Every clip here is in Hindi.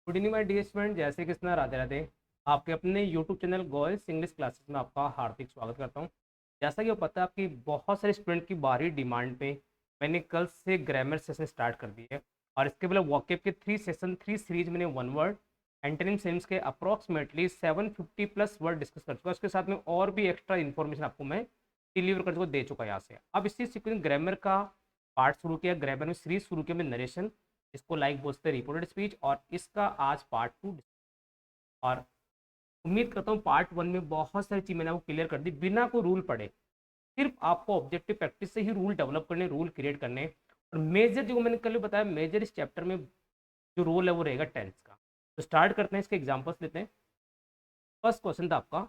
Good evening my dear student. जैसे कृष्णा राधे राधे। आपके अपने YouTube channel girls English classes में आपका हार्दिक स्वागत करता हूं। जैसा कि आपको पता है, आपकी बहुत सारे स्टूडेंट की बाहरी डिमांड पे मैंने कल से ग्रामर सेशन स्टार्ट कर दी है। और इसके पहले वॉकेब के 3 सीरीज मैंने वन वर्ड एंटोनिम सिम्स के अप्रॉक्सीमेटली 750 प्लस वर्ड डिस्कस कर चुका। उसके साथ में और भी एक्स्ट्रा इन्फॉर्मेशन आपको मैं डिलीवर कर चुका, दे चुका यहाँ से। अब इसी सीक्वेंस ग्रामर का पार्ट शुरू किया, ग्रामर में सीरीज शुरू किया मैं नरेशन, इसको लाइक बोलते हैं रिपोर्टेड स्पीच, और इसका आज पार्ट 2। और उम्मीद करता हूँ पार्ट 1 में बहुत सारी चीज़ मैंने आपको क्लियर कर दी बिना कोई रूल पढ़े। सिर्फ आपको ऑब्जेक्टिव प्रैक्टिस से ही रूल डेवलप करने, रूल क्रिएट करने। और मेजर जो मैंने कल बताया, मेजर इस चैप्टर में जो रोल है वो रहेगा टेंस का। तो स्टार्ट करते हैं, इसके एग्जाम्पल्स लेते हैं। फर्स्ट क्वेश्चन था आपका,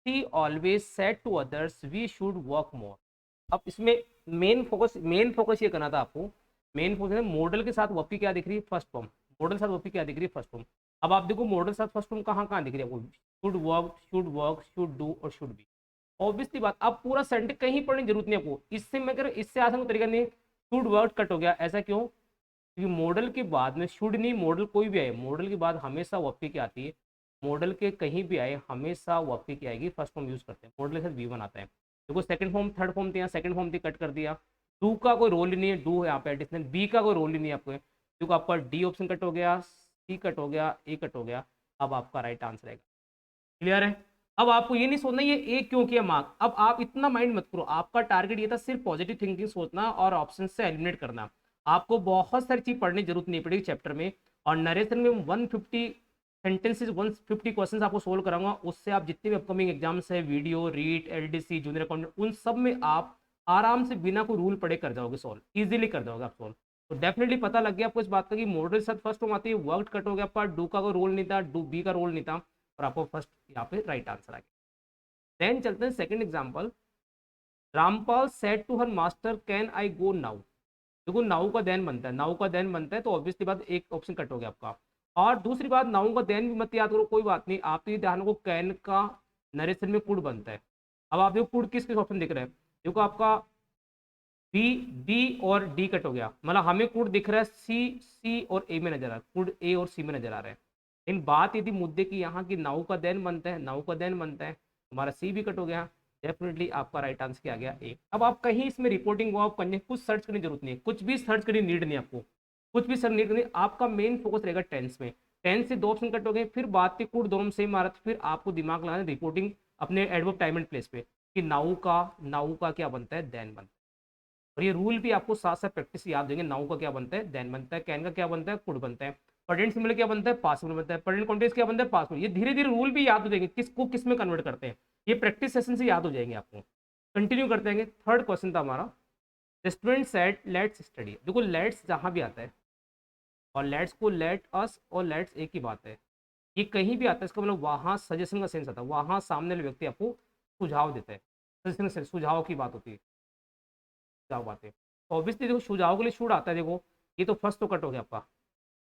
she always said to others we should work more. अब इसमें मेन फोकस ये करना था आपको। मेन फोकस है मॉडल के साथ वर्ब की क्या दिख रही है, फर्स्ट फॉर्म। मॉडल के साथ वर्ब की क्या दिख रही है, फर्स्ट फॉर्म। अब आप देखो मॉडल के साथ फर्स्ट फॉर्म कहाँ कहाँ दिख रही है आपको, शुड वर्क, शुड डू और शुड बी। ऑब्वियसली बात, अब पूरा सेंटेंस कहीं पढ़ने की जरूरत नहीं आपको। इससे मैं कर इससे आसान कोई तरीका नहीं। शुड वर्क कट हो गया, ऐसा क्यों? क्योंकि मॉडल के बाद में शुड नहीं, मॉडल कोई भी आए, मॉडल के बाद हमेशा वर्ब की क्या आती है। मॉडल के कहीं भी आए हमेशा वर्ब की क्या आएगी, फर्स्ट फॉर्म यूज करते हैं। मॉडल के साथ वी वन आता है। देखो सेकंड फॉर्म थर्ड फॉर्म थी, यहाँ सेकंड फॉर्म थी, कट कर दिया। डू का कोई रोल ही नहीं है, डू यहाँ पे एडिशनल। बी का कोई रोल ही नहीं है आपको, क्योंकि आपका डी ऑप्शन कट हो गया, सी कट हो गया, ए कट हो गया। अब आपका राइट आंसर आएगा। क्लियर है? अब आपको ये नहीं सोचना ये ए क्यों किया मार्क। अब आप इतना माइंड मत करो, आपका टारगेट ये था सिर्फ पॉजिटिव थिंकिंग सोचना और ऑप्शन से एलिमिनेट करना। आपको बहुत सारी चीज पढ़ने की जरूरत नहीं पड़ेगी चैप्टर में। और नरेशन में 150 सेंटेंसेस, 150 क्वेश्चन आपको सोल्व कराऊंगा। उससे आप जितने भी अपकमिंग एग्जाम्स है, VDO REET, LDC, junior accountant, उन सब में आप आराम से बिना कोई रूल पढ़े कर जाओगे सॉल्व, इजीली कर जाओगे आप सॉल्व। तो डेफिनेटली पता लग गया आपको इस बात का कि मॉडल साथ फर्स्ट फॉर्म आती है, वर्क कट हो गया, पर डू का कोई रोल नहीं था, डू बी का रोल नहीं था, और आपको फर्स्ट यहाँ पे राइट आंसर आ गया। देन चलते हैं second example. Rampal said to her master can I go now. देखो नाउ का देन बनता है, नाउ का देन बनता है, तो ऑब्वियसली बात एक ऑप्शन कट हो गया आपका। और दूसरी बात, नाउ का देन भी मत याद करो, कोई बात नहीं, आप तो ये ध्यान रखो कैन का नरेशन में कुड बनता है। अब आप देखो कुड किस किस ऑप्शन दिख रहा है। देखो आपका बी, बी और डी कट हो गया, मतलब हमें कुड दिख रहा है सी, सी और ए में नजर आ रहा है, कुड ए और सी में नजर आ रहा है। इन बात यदि मुद्दे की यहाँ की नाउ का देन बनता है, नाउ का देन बनता है, हमारा सी भी कट हो गया। डेफिनेटली आपका राइट आंसर क्या आ गया, ए। अब आप कहीं इसमें रिपोर्टिंग वो आप करने कुछ सर्च करने की जरूरत नहीं है, कुछ भी सर्च करने की नीड नहीं आपको, कुछ भी सर्च नीड नहीं। आपका मेन फोकस रहेगा टेंस में। टेंस से दो ऑप्शन कट हो गए, फिर बात थी कुड दोनों सेम आ रहा था, फिर आपको दिमाग लगाना रिपोर्टिंग अपने एडवर्ब टाइम एंड प्लेस पे कि नाउ का क्या बनता है, देन बनता है। और ये रूल भी आपको साथ साथ प्रैक्टिस याद देंगे। नाउ का क्या बनता है, देन बनता है। कैन का क्या बनता है, कुड बनता है। प्रेजेंट सिंपल क्या बनता है, पास्ट सिंपल बनता है। प्रेजेंट कॉन्टिन्यूअस क्या बनता है, पास्ट में। ये धीरे धीरे रूल भी याद हो जाएंगे, किसको किस में कन्वर्ट करते हैं, ये प्रैक्टिस सेशन से याद हो जाएंगे आपको। कंटिन्यू करते हैं। थर्ड क्वेश्चन था हमारा, स्टूडेंट सेड लेट्स स्टडी। देखो लेट्स जहां भी आता है, और लेट्स को लेट अस और लेट्स एक ही बात है, ये कहीं भी आता है, इसका मतलब वहां सजेशन का सेंस आता है, वहां सामने वाले व्यक्ति आपको सुझाव देता है। सजेशन, सुझाव की बात होती है, सुझाव बात है। ऑब्वियसली देखो सुझाव के लिए शुड आता है। देखो ये तो फर्स्ट तो कट हो गया आपका,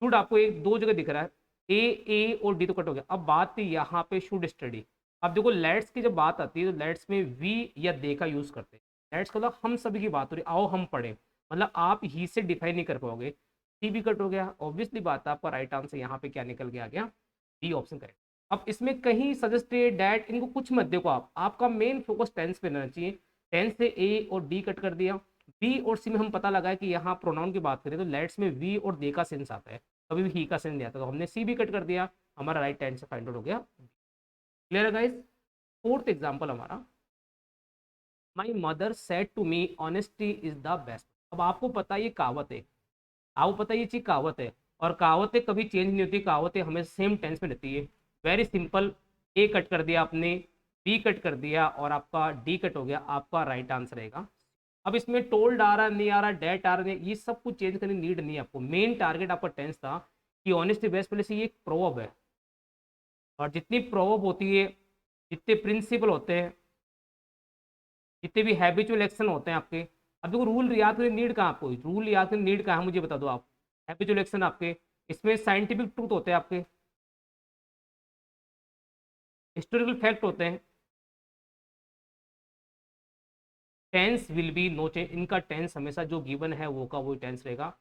शुड आपको एक दो जगह दिख रहा है, ए और डी तो कट हो गया। अब बात थी यहाँ पे शुड स्टडी। अब देखो लेट्स की जब बात आती है तो लेट्स में वी या दे का यूज करते हैं। लेट्स का मतलब हम सभी की बात हो रही, आओ हम पढ़े, मतलब आप ही से डिफाइन नहीं कर पाओगे। सी भी कट हो गया। ऑब्वियसली बात है, आपका राइट आंसर यहाँ पे क्या निकल के आ गया, डी ऑप्शन करेक्ट। अब इसमें कहीं सजेस्टेड डैट इनको कुछ मत देखो आप, आपका मेन फोकस टेंस पे रहना चाहिए। टेंस से ए और डी कट कर दिया। बी और सी में हम पता लगा है कि यहाँ प्रोनाउन की बात करें तो लेट्स में वी और दे का सेंस आता है, कभी भी ही का सेंस नहीं आता, तो हमने सी भी कट कर दिया, हमारा राइट आंसर फाइंड आउट हो गया। क्लियर है गाइस? फोर्थ एग्जांपल हमारा, my mother said to me honesty is the best. अब आपको पता है ये कहावत है, आपको पता है ये चीज कहावत है, और कहावतें कभी चेंज नहीं होती, कहावतें हमेशा सेम टेंस में रहती है। वेरी सिंपल, ए कट कर दिया आपने, बी कट कर दिया, और आपका डी कट हो गया, आपका राइट आंसर रहेगा। अब इसमें टोल्ड आ रहा नहीं आ रहा, डेट आ रहा नहीं, ये सब कुछ चेंज करने की नीड नहीं है आपको। मेन टारगेट आपका टेंस था कि ऑनेस्टी बेस्ट पहले से ये एक प्रोवर्ब है, और जितनी प्रोवर्ब होती है, जितने प्रिंसिपल होते हैं, जितने भी हैबिचुअल एक्शन होते हैं आपके। अब देखो रूल याद करने नीड कहाँ, आपको रूल याद करने नीड कहाँ है मुझे बता दो आप। हैबिचुअल एक्शन आपके, इसमें साइंटिफिक ट्रूथ होते हैं आपके, हिस्टोरिकल फैक्ट होते हैं। Tense will be no change, इनका टेंस हमेशा जो गिवन है वो का वही टेंस रहेगा।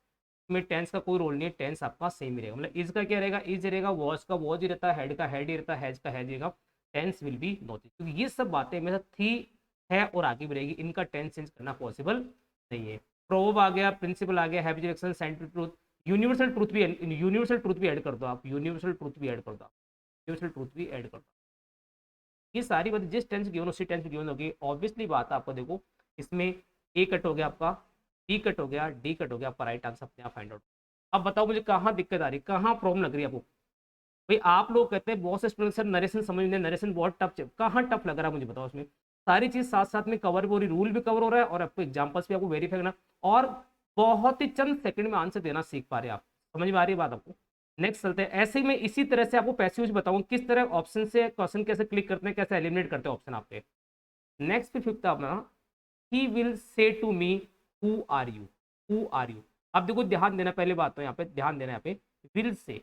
में टेंस का कोई रोल नहीं है, टेंस आपका सेम ही रहेगा। मतलब इज का क्या रहेगा, इज रहेगा, वॉज का वॉज ही रहता है, हेड का हेड ही रहता है, हैज का हैज रहेगा, टेंस विल बी नॉट, क्योंकि ये सब बातें हमेशा थी, है और आगे भी रहेगी, इनका टेंस चेंज करना पॉसिबल नहीं है। प्रोवर्ब आ गया, प्रिंसिपल आ गया, habitual action, scientific truth, universal truth भी, यूनिवर्सल ट्रूथ भी ऐड कर दो आप, यूनिवर्सल ट्रूथ भी ऐड कर दो, यूनिवर्सल ट्रूथ भी ऐड कर दो। ये सारी बातें जिस टेंस गिवन उसी टेंस में गिवन होगी। ऑब्वियसली बात है आपको, देखो इसमें ए कट हो गया आपका, बी कट हो गया, डी कट हो गया, आपका राइट आंसर अपने आप फाइंड आउट। अब बताओ मुझे कहाँ दिक्कत आ रही है, कहाँ प्रॉब्लम लग रही है आपको। भाई आप लोग कहते हैं बहुत से स्टूडेंट सर नरेशन समझने, नरेशन बहुत टफ, कहाँ टफ लग रहा है मुझे बताओ। उसमें सारी चीज साथ साथ में कवर भी हो रही, रूल भी कवर हो रहा है और आपको एग्जाम्पल्स भी आपको वेरीफाई करना, और बहुत ही चंद सेकंड में आंसर देना सीख पा रहे हैं आप। समझ में आ रही है बात आपको। नेक्स्ट चलते हैं। ऐसे ही मैं इसी तरह से आपको पैसेज बताऊंगा किस तरह ऑप्शन से क्वेश्चन कैसे क्लिक करते हैं, कैसे एलिमिनेट करते हैं ऑप्शन आपके। नेक्स्ट पे फिफ्थ अपना, he will say to me who are you, who are you. अब देखो ध्यान देना, पहले बात तो यहाँ पे ध्यान देना, यहाँ पे विल से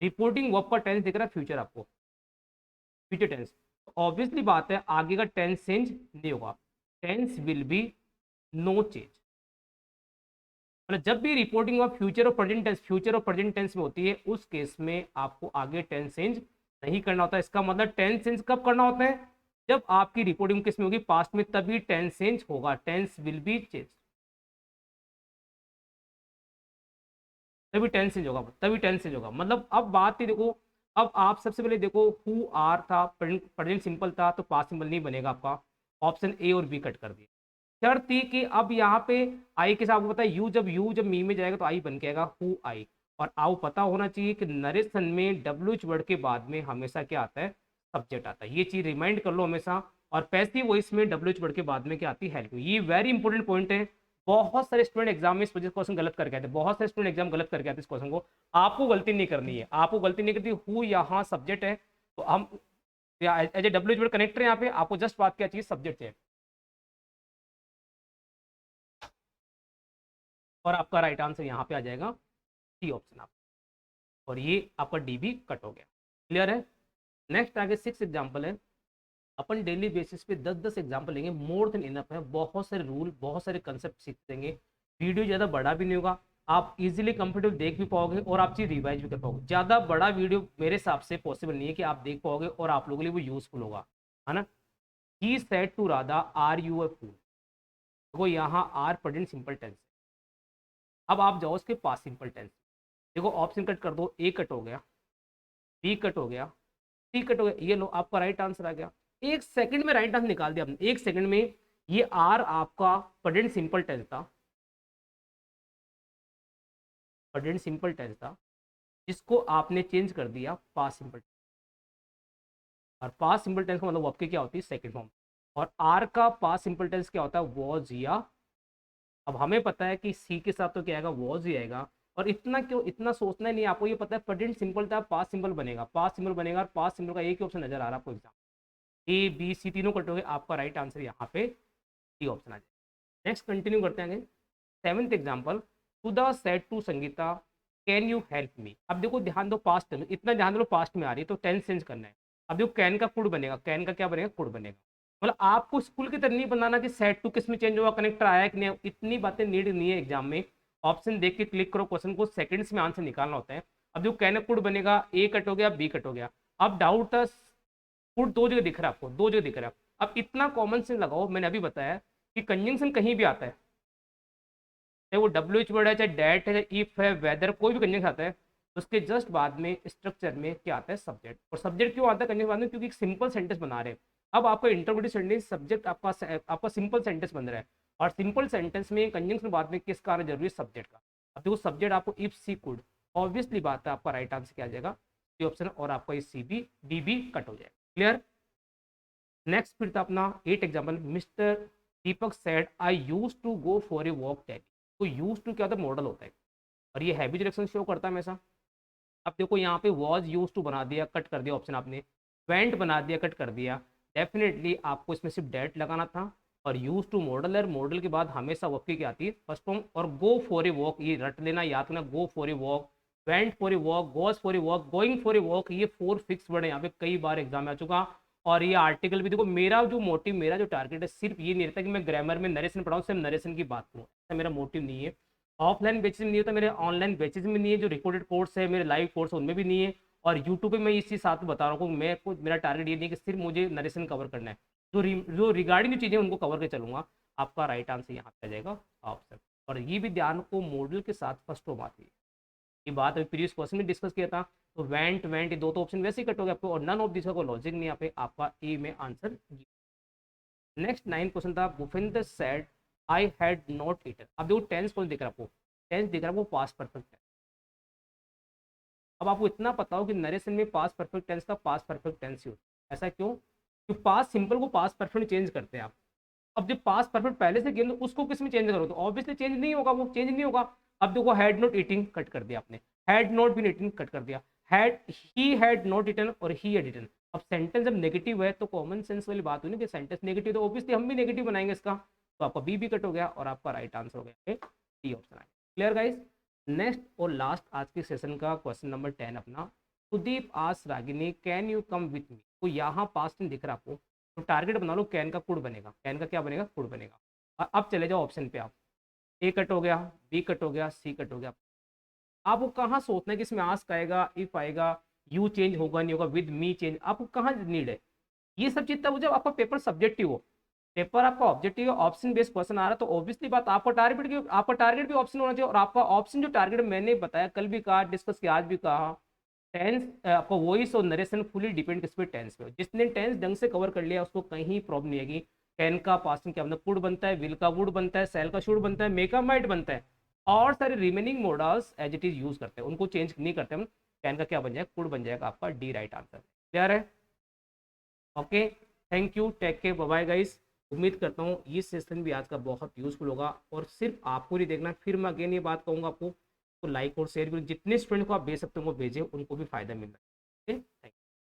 रिपोर्टिंग वर्ब का टेंस दिख रहा है फ्यूचर आपको, फ्यूचर टेंस। ऑब्वियसली बात है आगे का टेंस चेंज नहीं होगा, tense will be no change. मतलब जब भी रिपोर्टिंग ऑफ फ्यूचर और प्रेजेंट टेंस, फ्यूचर और प्रेजेंट टेंस में होती है, उस केस में आपको आगे टेंस चेंज नहीं करना होता। इसका मतलब टेंस चेंज कब करना होता है, जब आपकी रिपोर्टिंग किस में होगी, पास्ट में, तभी टेंस चेंज होगा, टेंस विल बी चेंज, तभी टेंस चेंज होगा, तभी टेंस चेंज होगा। मतलब अब बात ही देखो, अब आप सबसे पहले देखो हु आर था, प्रेजेंट सिंपल था, तो पास्ट सिंपल नहीं बनेगा आपका, ऑप्शन ए और बी कट कर दिए। शर्त थी कि अब यहाँ पे आई के साथ आपको पता है यू, जब मी में जाएगा तो आई बन के आएगा हु आई। और आओ पता होना चाहिए कि नरेशन में डब्ल्यू एच वर्ड के बाद में हमेशा क्या आता है, सब्जेक्ट आता है, ये चीज रिमाइंड कर लो हमेशा। और पैसिव वॉइस में डब्ल्यू एच वर्ड के बाद में क्या आती है, हेल्प। ये वेरी इंपॉर्टेंट पॉइंट है। बहुत सारे स्टूडेंट एग्जाम में इस वजह से क्वेश्चन गलत करके आते हैं, बहुत सारे स्टूडेंट एग्जाम गलत करके आते हैं इस क्वेश्चन को। आपको गलती नहीं करनी है, आपको गलती नहीं करती, हु यहाँ सब्जेक्ट है, तो हम as a W H word connector है यहाँ पे, आपको जस्ट बात क्या चाहिए, सब्जेक्ट है, और आपका राइट आंसर यहाँ पे आ जाएगा सी ऑप्शन आप, और ये आपका डी भी कट हो गया। क्लियर है। नेक्स्ट आगे सिक्स एग्जाम्पल है। अपन डेली बेसिस पे 10-10 एग्जाम्पल लेंगे, मोर देन इनफ है, बहुत सारे रूल, बहुत सारे कंसेप्ट सीख देंगे। वीडियो ज़्यादा बड़ा भी नहीं होगा, आप इजीली कंफर्टेबल देख भी पाओगे और आप चीज़ रिवाइज भी कर पाओगे। ज़्यादा बड़ा वीडियो मेरे हिसाब से पॉसिबल नहीं है कि आप देख पाओगे और आप लोगों के लिए वो यूजफुल होगा, है ना। He said to Radha are you a fool, देखो यहाँ आर प्रेजेंट सिंपल टेंस। अब आप जाओ उसके पास सिंपल टेंस, देखो ऑप्शन कट कर दो, ए कट हो गया, बी कट हो गया, सी कट हो गया, ये लो आपका राइट आंसर आ गया। एक सेकंड में राइट आंसर निकाल दिया आपने, एक सेकंड में। ये आर आपका प्रेजेंट सिंपल टेंस था, प्रेजेंट सिंपल टेंस था, जिसको आपने चेंज कर दिया पास्ट सिंपल। और पास्ट सिंपल टेंस का मतलब आपके क्या होती है, सेकंड फॉर्म। और आर का पास्ट सिंपल टेंस क्या होता है, वॉज या। अब हमें पता है कि सी के साथ तो क्या आएगा, वॉज ही आएगा। और इतना क्यों, इतना सोचना ही नहीं, आपको ये पता है प्रेजेंट सिंपल था, पास्ट सिंपल बनेगा, पास्ट सिंपल बनेगा, और पास्ट सिंपल का एक ही ऑप्शन नजर आ रहा है आपको एग्जाम, ए बी सी तीनों कटोगे, आपका राइट आंसर यहाँ पे डी ऑप्शन आ जाए। नेक्स्ट कंटिन्यू करते हैं आगे। Seventh example, Sudha said to Sangeeta can you help me. अब देखो ध्यान दो, पास्ट, इतना ध्यान दो, पास्ट में आ रही है तो टेंस चेंज करना है। अब देखो कैन का कुड बनेगा, कैन का क्या बनेगा, कुड बनेगा। मतलब आपको स्कूल की तरह नहीं बनाना कि सेट टू किस में चेंज हुआ, कनेक्टर आया कि नहीं, इतनी बातें नीड नहीं है एग्जाम में। ऑप्शन देख के क्लिक करो, क्वेश्चन को सेकंड्स में आंसर निकालना होता है। अब जो कैन कुड बनेगा, ए कट हो गया, बी कट हो गया। अब डाउट था, कुड दो जगह दिख रहा है आपको, दो जगह दिख रहा है। अब इतना कॉमन सेंस लगाओ, मैंने अभी बताया कि कंजंक्शन कहीं भी आता है, चाहे वो डब्ल्यू एच वर्ड है, चाहे डैट है, चाहे इफ है, वेदर, कोई भी कंजंक्शन आता है, उसके जस्ट बाद में स्ट्रक्चर में क्या आता है, सब्जेक्ट। और सब्जेक्ट क्यों आता है कंजंक्शन बाद में, क्योंकि एक सिंपल सेंटेंस बना रहे हैं। अब आपका इंटरप्रेटिव सेंटेंस, सब्जेक्ट आपका सिंपल सेंटेंस बन रहा है, और सिंपल सेंटेंस में कंजंक्शन बाद में किसका आना जरूरी है, सब्जेक्ट का। अब देखो सब्जेक्ट आपको इफ सी कुड, ऑब्वियसली बात है आपका राइट आंसर क्या आ जाएगा, सी ऑप्शन, और आपका ये C B D B cut हो जाएगा। क्लियर। नेक्स्ट फिर था अपना eight example, mister Deepak said I use to go for a walk daily. तो यूज टू क्या होता है, मॉडल होता है, और ये हैवी डायरेक्शन शो करता है हमेशा। अब देखो यहाँ पे वॉज यूज टू बना दिया, कट कर दिया ऑप्शन आपने, वेंट बना दिया, कट कर दिया। डेफिनेटली आपको इसमें सिर्फ डेट लगाना था, और यूज टू मॉडल है, मॉडल के बाद हमेशा वर्ब की क्या आती है, फर्स्ट फॉर्म। और गो फॉर ए वॉक, ये रट लेना, याद करना, गो for a walk, went for a walk, goes for a walk, going for a walk, ये फोर फिक्स वर्ड है, यहाँ पे कई बार एग्जाम में आ चुका। और ये आर्टिकल भी देखो, मेरा जो मोटिव, मेरा जो टारगेट है, सिर्फ ये नहीं रहता कि मैं ग्रामर में नरेशन पढ़ाऊँ, सिर्फ नरेशन की बात करूँ, ऐसा मेरा मोटिव नहीं है। ऑफलाइन बेसिस में नहीं होता, मेरे ऑनलाइन बेसिस में नहीं है, जो रिकॉर्डेड कोर्स है, मेरे लाइव कोर्स है, उनमें भी नहीं है। और यूट्यूब पे मैं इस चीज़ साथ में बता रहा हूँ, मैं को मेरा टारगेट ये नहीं है कि सिर्फ मुझे नरेशन कवर करना है, जो रिगार्डिंग जो चीज़ें उनको कवर कर चलूंगा। आपका राइट आंसर यहाँ पे आ जाएगा ऑप्शन। और ये भी ध्यान को मॉडल के साथ फर्स्ट फॉर्म आती है, ये बात अभी प्रीवियस क्वेश्चन में डिस्कस किया था। तो वेंट वेंट ये दो तो ऑप्शन वैसे ही कट हो गया आपको, और नन ऑफ दिस का कोई लॉजिक नहीं, यहाँ पे आपका ए में आंसर। नेक्स्ट 9 क्वेश्चन था, Bhupendra said I had not eaten. अब देखो टेंस कौन दिख रहा है आपको, टेंस दिख रहा है आपको पास्ट परफेक्ट है। अब आपको इतना पता हो कि नरेशन में पास्ट परफेक्ट टेंस का पास्ट परफेक्ट टेंस यूज, ऐसा क्यों? कि पास्ट सिंपल को पास्ट परफेक्ट चेंज करते हैं आप। अब जब पास्ट परफेक्ट पहले से गेम, तो उसको किस में चेंज करो, तो ऑब्वियसली चेंज नहीं होगा, वो चेंज नहीं होगा। अब देखो हैड नॉट ईटिंग कट कर दिया आपने, had not been eating cut कर दिया, had he had not eaten और ही हैड ईटन। अब सेंटेंस जब नेगेटिव है तो कॉमन सेंस वाली बात हुई ना कि सेंटेंस नेगेटिव, तो ऑब्वियसली हम भी नेगेटिव बनाएंगे इसका। तो आपका बी भी कट हो गया और आपका राइट आंसर हो गया डी ऑप्शन आएगा। Clear guys? नेक्स्ट और लास्ट आज के सेशन का क्वेश्चन नंबर 10 अपना, Sudeep as Ragini can you come with me. तो यहाँ पास्ट में दिख रहा आपको, तो टारगेट बना लो, कैन का कुड बनेगा, कैन का क्या बनेगा, कुड बनेगा। और अब चले जाओ ऑप्शन पे, आप ए कट हो गया, बी कट हो गया, सी कट हो गया। आपको कहाँ सोचना है कि इसमें आस्क आएगा, इफ आएगा, यू चेंज होगा नहीं होगा, विद मी चेंज, आपको कहाँ नीड है? ये सब चीज तब जब आपका पेपर सब्जेक्टिव हो, पेपर आपका ऑब्जेक्टिव है, ऑप्शन बेस्ड क्वेश्चन आ रहा है, तो ऑब्वियसली बात आपका टारगेट भी ऑप्शन होना चाहिए। और आपका ऑप्शन जो टारगेट मैंने बताया, कल भी कहा, डिस्कस किया, आज भी कहा, टेंस आपका वॉइस और नरेशन फुली डिपेंड किस पे, टेंस पे। जिसने टेंस ढंग से कवर कर लिया उसको कहीं प्रॉब्लम नहीं आएगी। कैन का पास्ट क्या मतलब कुड बनता है, विल का वुड बनता है, सेल का शुड बनता है, मेक का माइट बनता है, और सारे remaining models as it is use करते हैं, उनको चेंज नहीं करते हम। कैन का क्या बन जाएगा, कुड बन जाएगा, आपका डी राइट आंसर। क्लियर है? Okay, thank you, take care, bye bye guys. उम्मीद करता हूँ ये सेशन भी आज का बहुत यूजफुल होगा, और सिर्फ आपको नहीं देखना, फिर मैं अगेन ये बात कहूँगा आपको, तो लाइक और शेयर करो, जितने स्टूडेंट को आप भेज सकते हो वो भेजें, उनको भी फायदा मिल रहा है। Okay, thank you.